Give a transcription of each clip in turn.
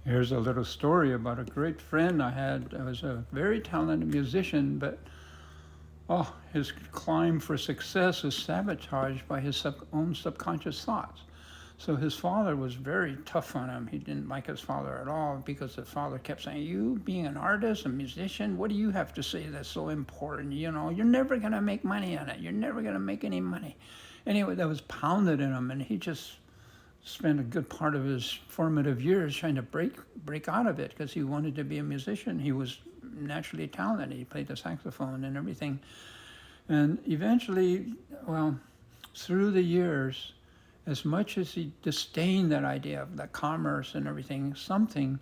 Here's a little story about a great friend I had. I was a very talented musician, but his climb for success was sabotaged by his own subconscious thoughts. So his father was very tough on him. He didn't like his father at all because the father kept saying, "You being an artist, a musician, what do you have to say that's so important? You know, you're never going to make money on it. You're never going to make any money." Anyway, that was pounded in him, and he just spent a good part of his formative years trying to break out of it because he wanted to be a musician. He was naturally talented. He played the saxophone and everything. And eventually, well, through the years, as much as he disdained that idea of the commerce and everything, something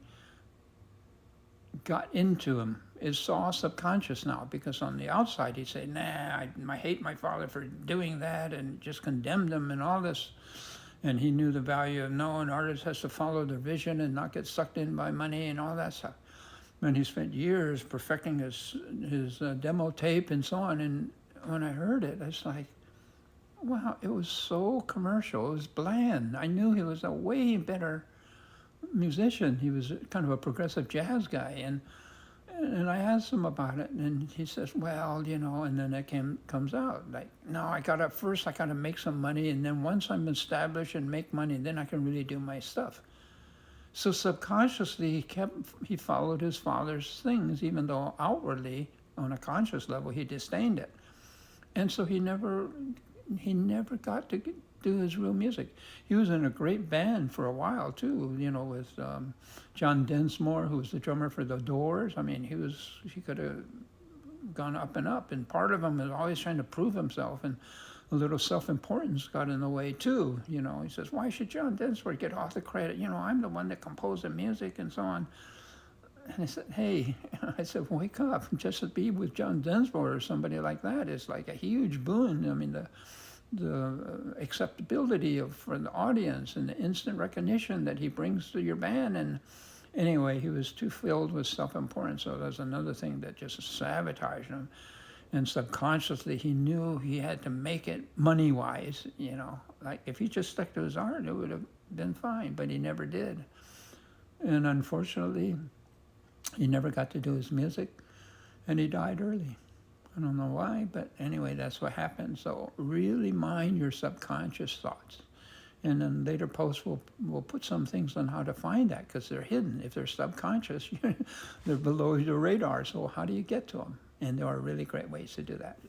got into him. It's all subconscious now, because on the outside he'd say, "Nah, I hate my father for doing that," and just condemned him and all this. And he knew the value of, no, an artist has to follow their vision and not get sucked in by money and all that stuff. And he spent years perfecting his demo tape and so on. And when I heard it, it's like, wow, it was so commercial. It was bland. I knew he was a way better musician. He was kind of a progressive jazz guy. And I asked him about it, and he says, "Well, you know," and then it comes out like, "No, I got to first, I got to make some money, and then once I'm established and make money, then I can really do my stuff." So subconsciously, he followed his father's things, even though outwardly, on a conscious level, he disdained it. And so he never got to do his real music. He was in a great band for a while too, you know, with John Densmore, who was the drummer for the Doors. I mean, he could have gone up and up, and part of him was always trying to prove himself, and a little self-importance got in the way too. You know, he says, "Why should John Densmore get all the credit? You know, I'm the one that composed the music," and so on. And I said, "Hey," I said, "wake up. Just to be with John Densmore or somebody like that is like a huge boon. I mean, the acceptability for the audience and the instant recognition that he brings to your band." And anyway, he was too filled with self-importance. So that's another thing that just sabotaged him. And subconsciously, he knew he had to make it money-wise. You know, like if he just stuck to his art, it would have been fine. But he never did. And unfortunately, he never got to do his music, and he died early. I don't know why, but anyway, that's what happened. So really mind your subconscious thoughts. And then later posts will put some things on how to find that, because they're hidden. If they're subconscious, they're below your radar. So how do you get to them? And there are really great ways to do that.